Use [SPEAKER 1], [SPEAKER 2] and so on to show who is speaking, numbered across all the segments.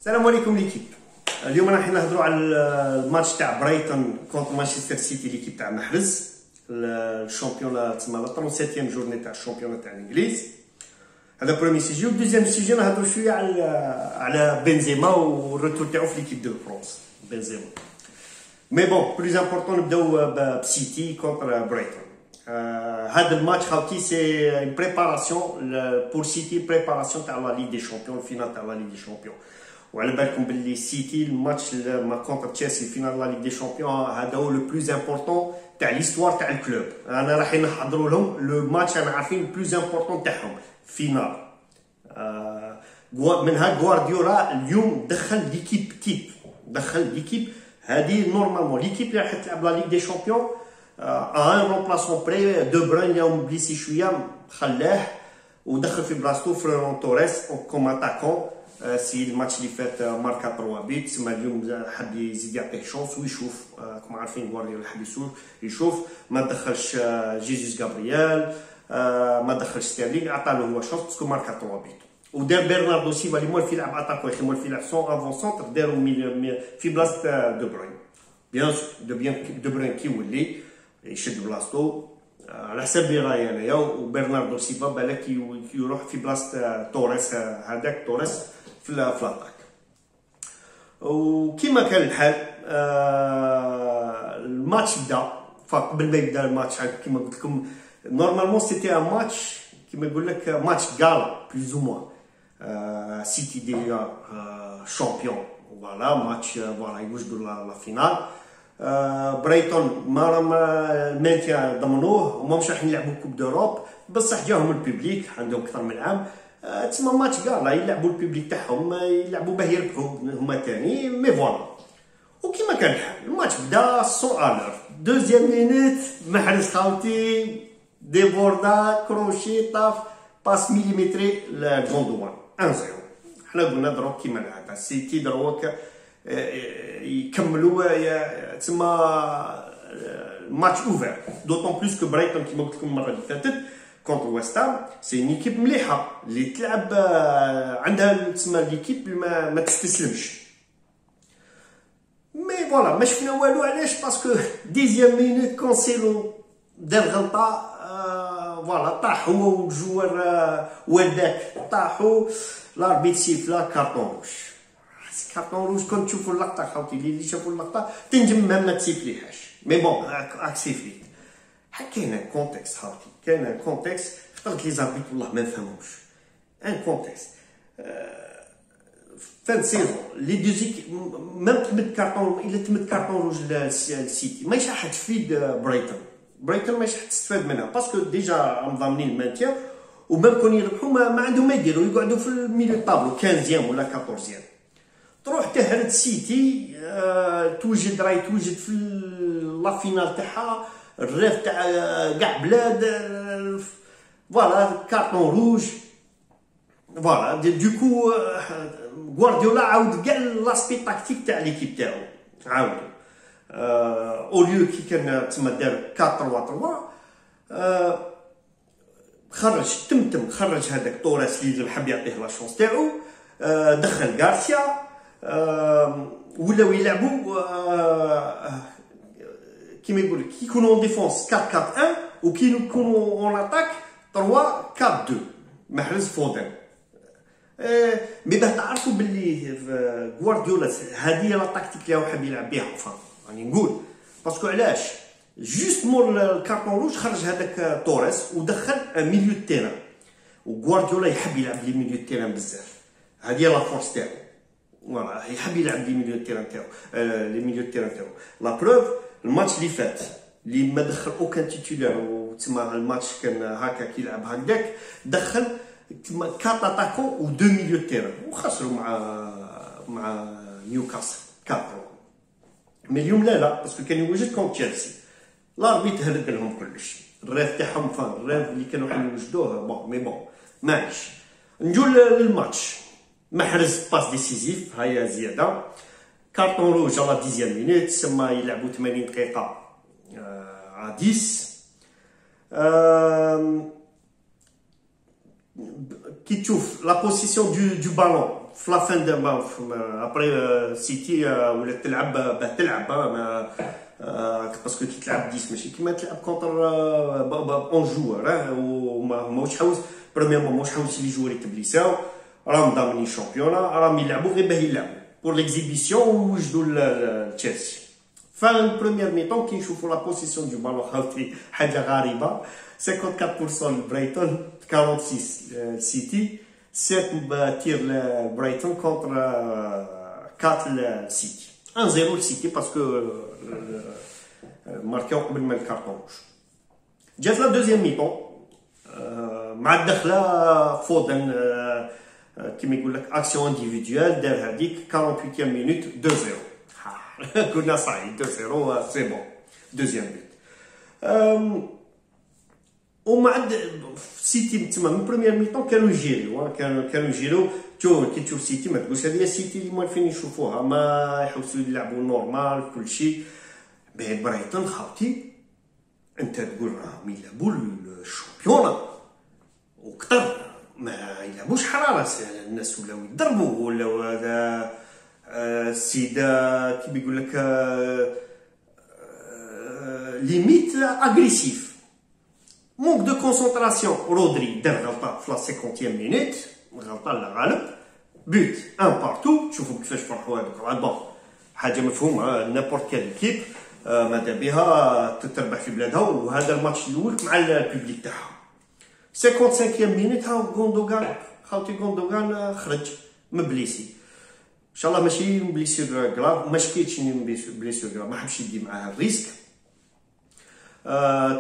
[SPEAKER 1] السلام عليكم ليكيب. اليوم راح نهضروا على الماتش تاع برايتون كونتر مانشستر سيتي ليكيب تاع محرز الشامبيون تسمى لا 37 جورني تاع الشامبيون تاع الانجليز. هذا بروميي سيجي. والدوزيام سيجي نهضروا شويه على بنزيما والروتور تاعو في ليكيب دو فرونس بنزيما. مي بون بلوز امبورطون نبداو بسيتي كونتر برايتون. هذا الماتش خاوتي سي بريباراسيون بور سيتي، بريباراسيون تاع لا ليغ دي شامبيون، الفينال تاع لا ليغ دي شامبيون. وعلى بالكم باللي سيتي الماتش ما كونتر تشيلسي فينال لا ليغ دي شامبيون هذا هو لو بلوز امبورطون تاع ليستوار تاع الكلوب. انا راح نحضروا لهم لو ماتش انا عارفين البلوز امبورطون تاعهم فينال. منها غوارديولا اليوم دخل ليكيب تيب، دخل ليكيب هذه نورمالمون ليكيب اللي راح تلعب لا ليغ دي شامبيون. ان رومبلاسون بري دو بروين اليوم بليسي شويه خلاه ودخل في بلاصتو فريرون توريس كوم اتاكون. سي الماتش اللي فات ماركا 3 بيت، تسمى اليوم حب يزيد يعطيه شونس ويشوف. راكم عارفين غوارديولا حب يشوف ما دخلش جيزوس غابرييل، ما دخلش ستيرلينغ، عطى له هو شونس باسكو ماركا 3 بيت. ودار برناردو سيلفا اللي موالف يلعب اتاكو يا اخي، موالف يلعب سون افون سونتر، داروا في بلاصه دو بروين. بيان دو بروين كي ولي يشد بلاصتو على حسب لي راي انايا، وبرناردو سيلفا بالك يروح في بلاصه توريس، هذاك توريس في الاتاك. وكيما كان الحال الماتش بدا. فقبل ما يبدا الماتش كيما قلت لكم نورمالمون سيتي ان ماتش كيما يقول لك ماتش غالا بلوز او موان. سيتي ديجا شامبيون، فوالا ماتش فوالا يوجدوا لا فينال. برايتون ما المانتيا ضمنوه وما مش راح يلعبوا كوب دوروب، بصح جاهم الببليك عندهم اكثر من عام. تسمى ماتش كاع يلعبوا الببليك تاعهم، يلعبوا باه يربحوا هما تاني. مي فوالا وكيما كان الحال الماتش بدا سون الور. دوزيام مينوت محرز خاوتي ديبوردا كروشي طاف باس ميليمتري لجوندوان 1-0. حنا قلنا دروك كيما العاده سيتي دروك يكملوا تسمى ماتش اوفر. دوطون بلوس كو برايتون كيما قلت لكم المره اللي فاتت كونتر ويستام سي نيكيب مليحه اللي تلعب عندها تسمى ليكيب ما تستسلمش. مي فوالا ما شفنا والو. علاش؟ باسكو ديزيام مينوت كونسيلو دار غلطه. فوالا طاح هو والجوار والداك طاحوا، لاربيت سيفلا كارطون روج. كارطون روج كنت تشوفوا اللقطه خاوتي اللي شافوا اللقطه تنجم ما تسيفليهاش. مي بون راك سيفلي. كاين ان كونتكست خاوتي، كاين ان كونتكست خاطر لي زاربيت والله ما نفهموش. ان كونتكست فان سيزون لي دوزيك ميم تمد كارطون، الا تمد كارطون روج للسيتي ماشي راح تفيد برايتون ماشي راح تستفاد منها، باسكو ديجا مضامنين المانتيا ومام كون يربحوا ما عندهم ما يديروا، يقعدوا في الميليو طابلو 15 ولا 14. تروح تهرد سيتي توجد في لا فينال تاعها الريف تاع كاع بلاد. فوالا كارطون روج. فوالا دوكو غوارديولا عاود كاع لاسبي تاكتيك تاع ليكيب تاعو عاودو. اوليو كي كان تما دار 4-3-3 خرج خرج هذاك توريس اللي حب يعطيه لا شونس تاعو، دخل غارسيا. ولاو يلعبوا كيما يقول لك كي يكونوا اون ديفونس 4-4-1 وكي يكونوا اون اتاك 3-4-2 محرز فودن. مي باه تعرفوا باللي غوارديولا هذه لا تاكتيك اللي هو حاب يلعب بها. راني نقول باسكو علاش جوست مور الكارطون روج خرج هذاك توريس ودخل ميليو تيران، وغوارديولا يحب يلعب لي ميليو تيران بزاف. هذه لا فورس تاعو، فوالا يحب يلعب لي ميليو تيران تاعو. لي ميليو تيران تاعو لا بروف الماتش اللي فات اللي ما دخل اوكان تيتولار، وتسمى الماتش كان هكا كيلعب هكذاك، دخل 4 اتاكون و 2 ميليو تيران وخسروا مع نيوكاسل 4. مي اليوم لا باسكو كان يوجد كونت تشيلسي لاربيت هرد لهم كلش. الريف تاعهم الريف اللي كانوا يوجدوه بون. مي بون معليش نجو للماتش. محرز باس ديسيزيف هيا زياده، كارطون روج على 10 مينوت، تسمى يلعبوا 80 دقيقه على 10. كي تشوف لا بوزيسيون دو بالون في لا فان دابا ابري سيتي ولات تلعب باه تلعب باسكو كي تلعب 10 ماشي كيما تلعب كونتر اون جوار وماهوش حوس بريميرمون ماهوش حوس لي جوار يتبليساو راهم ضامنين الشامبيونا راهم يلعبوا غير باه يلعبوا بور ليكزيبيسيون ويوجدوا لتشيلسي. فان بروميير ميطون كي نشوفوا لا بوسيسيون دو بالون خاوتي حاجه غريبه 54% لبرايتون 46 سيتي 7 تير لبرايتون كونتر 4 لسيتي 1-0 لسيتي باسكو ماركاو قبل ما الكارطون روج. جات لا دوزيام ميطون مع الدخله فودن كيما يقول لك اكسيون انديفيدوال دار هذيك 48 مينوت 2-0 كنا صاحي 2-0 سي بون دوزيام بيت. ومع سيتي تما من بروميير ميطون كانوا يجيريو كي تشوف سيتي ما تقولش هذه سيتي اللي موالفين يشوفوها ما يحوسوا يلعبوا نورمال كل شيء. بين برايتون خاوتي انت تقول راهم يلعبوا الشامبيونا وكثر ما يلعبوش حراره الناس ولاو يضربوا ولاو هذا السيد كيما يقول لك ليميت اغريسيف مونك دو كونسونطراسيون. رودري دار غلطه في لا 50 مينوت غلطه لا غالب بوت ان بارتو. تشوفوا كيفاش فرحوا هذوك بون حاجه مفهومه نابورت كال ايكيب ماذا بها تتربح في بلادها وهذا الماتش الاول مع البوبليك تاعها. 55 مينوت هاو غوندوغان خاوتي غوندوغان خرج مبليسي ان شاء الله ماشي بليسيور كلاف ما شكيتش بليسيور كلاف ما حبش يدي معاه الريسك.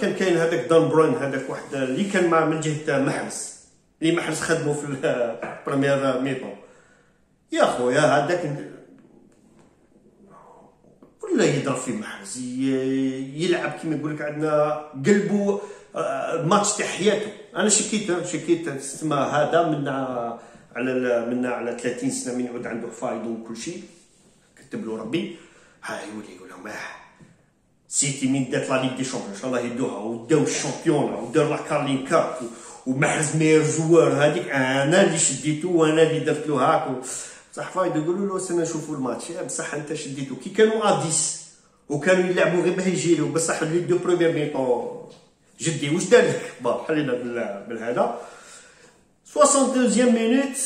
[SPEAKER 1] كان كاين هذاك دان بروين هذاك واحد اللي كان مع من جهه محرز اللي محرز خدمه في البريمير ميطون يا خويا هذاك ولا يضرب في محرز يلعب كيما يقول لك عندنا قلبه الماتش تاع حياته. انا شكيت تسمى هذا من على 30 سنه من يعود عنده فايض وكل شيء كتب له ربي ها يولي يقول لهم سيتي من دات لا ليغ دي شامبيون ان شاء الله يدوها وداو الشامبيونا ودار لا كارلين كاب ومحرز مير جوار هذيك انا اللي شديته وانا اللي درت له هاك صح فايد يقولوا له سنه نشوفوا الماتش بصح انت شديته كي كانوا اديس وكانوا يلعبوا غير باه يجيروا بصح لي دو بروميير ميطون جدي واش دار لك خلينا بالهذا 62 مينوت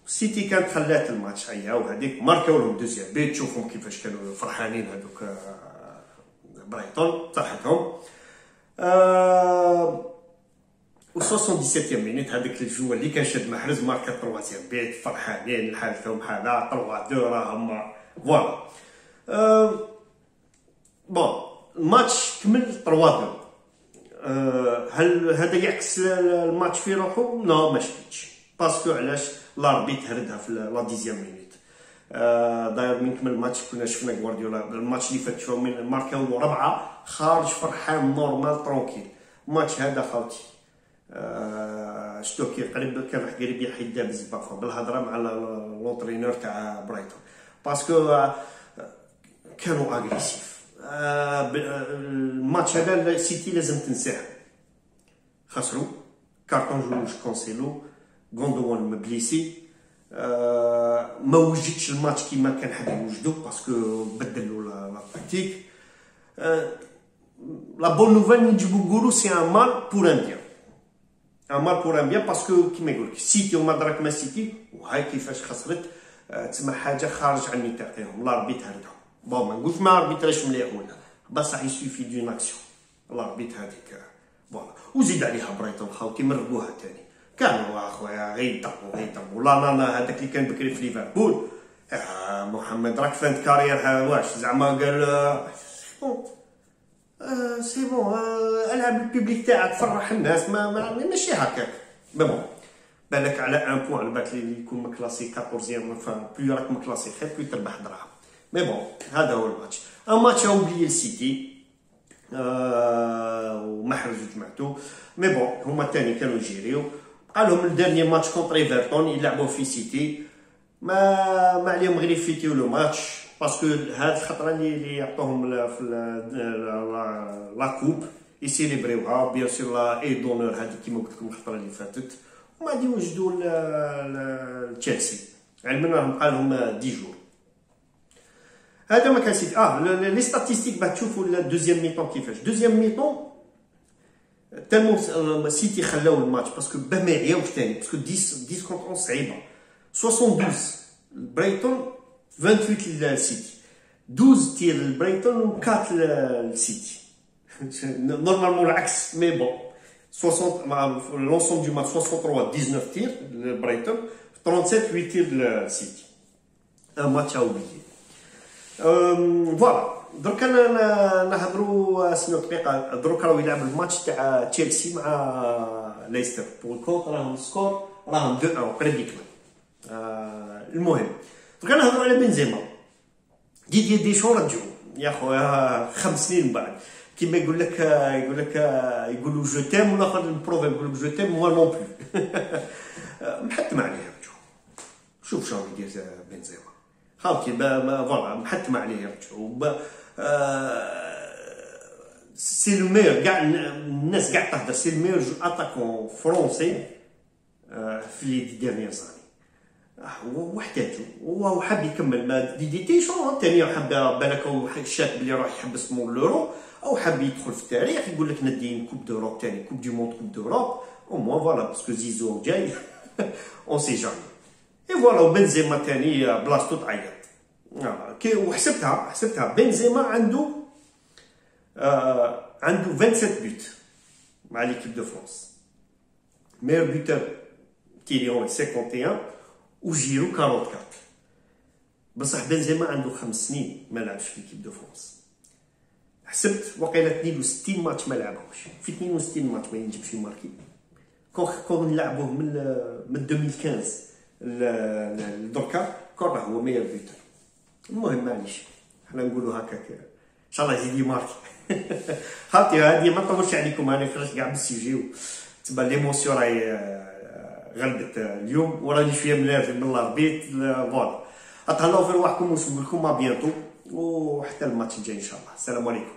[SPEAKER 1] سيتي كانت خلات الماتش وهذيك ماركاو لهم دوزيام بيت. تشوفهم كيفاش كانوا فرحانين هذوك برايتون فرحتهم. و 77 مينوت هذاك الجو اللي كان شاد محرز ماركا 3 بيت فرحانين حالتهم حاله 3-2 راهم فوالا. بون الماتش كمل 3-2. هل هذا يعكس الماتش في روحو؟ لا ما شفتش باسكو علاش لاربيت هردها في لا 10 مينوت. داير من كمل الماتش كنا شفنا غوارديولا الماتش اللي فات شوف من ماركاو 4 خارج فرحان نورمال ترونكيل. الماتش هذا خاوتي شتو كي قريب كان راح قريب يحيد بالزبافه بالهضره مع لونترينور تاع برايتون باسكو كانوا اغريسيف. الماتش هذا سيتي لازم تنساه خسروا كارطون جوج كونسيلو غوندوان مبليسي ما وجدش الماتش كيما كان حاب يوجدو باسكو بدلوا لا تاكتيك. لا بون نوفيل نجيبو نقولو سي ان مال بور ان بيان ان مال بور ان بيان باسكو كيما يقول لك سيتي وما دراك ما سيتي وهاي كيفاش خسرت تسمى حاجه خارج عن نطاقهم. لاربيت هردهم بون ما نقولش ما اربيتراش مليح ولا بصح يسوفي دون اكسيون لاربيت هذيك فوالا. وزيد عليها برايتون خاوتي مرقوها ثاني كانوا اخويا غير يضربوا لا هذاك اللي كان بكري في ليفربول محمد راك فانت كارير واش زعما قال سي بون العب البيبليك تاعك فرح الناس ماشي هكاك بون بالك على ان بوان على بالك اللي يكون مكلاسي 14 بلو راك مكلاسي خير بلو تربح دراهم. مي بون هذا هو الماتش ان ماتش اوبلي السيتي ومحرز وجماعته. مي بون هما الثاني كانوا يجيريو قال لهم الدرني ماتش كونتر ايفرتون يلعبوا في سيتي ما عليهم غير يفيتيو لو ماتش باسكو هاد الخطره اللي يعطوهم في لا كوب يسيليبريوها بيان سور لا اي دونور هذيك كيما قلت لكم الخطره اللي فاتت وما غادي يوجدوا تشيلسي علما راهم بقى لهم 10 جور. هذا ما كان سيدي. لي ستاتيستيك باه تشوفوا الدوزيام ميطون كيفاش. دوزيام ميطون تالمو سيتي خلاو الماتش باسكو باه ما يعياوش ثاني، باسكو 10 كونتر 11 صعيبه. 72 البريتون، 28 للسيتي، 12 تير للبريتون و 4 للسيتي. نورمالمون العكس مي بون. 60 مع لونسوم دو ماتش 63 19 تير للبريتون، 37 8 تير للسيتي. ان ماتش اوبليي. فوالا دركا نهضروا سنو دقيقه. دركا راهو يلعب الماتش تاع تشيلسي مع ليستر بور الكونت، راهم السكور راهم 2-1 قريب يكمل. المهم دركا نهضروا على بنزيما. ديدي ديشون رجعوا يا خويا 5 سنين من بعد، كيما يقول يقولوا جو تيم، والاخر البروفيم يقول لك جو تيم موا نون بلو. محتم عليه رجعوا. شوف شنو يدير بنزيما خاوتي فوالا محتم عليه يرجعوا. سي لو ميور كاع الناس كاع تهدر، سي لو ميور اتاكون فرونسي في لي ديرنيير زاني. واحتاجو وهو حاب يكمل. دي ديشون ثاني حاب بالك هو شاف بلي راح يحبس مول لورو، او حاب يدخل في التاريخ يقول لك ندي كوب دوروب ثاني، كوب دي موند، كوب دوروب او موان فوالا باسكو زيزو جاي. اون سي جامي. اي فوالا وبنزيما ثاني بلاصتو تعيط. وحسبتها بنزيما عنده 27 بوت مع ليكيب دو فرانس. ميور بوتور كيليون 51 وجيرو 44. بصح بنزيما عنده 5 سنين ما لعبش في ليكيب دو فرانس. حسبت وقيله 62 ماتش ما لعبهمش. في 62 ماتش ما ينجمش يماركي. كون نلعبوه من 2015 لدركا كون هو ميور بوتور. المهم معليش حنا نقولوا هكاك ان شاء الله يزيد يماركي. خاطي هذه ما نطولش عليكم، انا خرجت كاع بالسيجي تبان ليموسيون راهي غلبت اليوم، وراني شويه منرفز من الاربيت. فوالا اتهلاو في رواحكم ونشوف لكم بيانتو، وحتى الماتش الجاي ان شاء الله. السلام عليكم.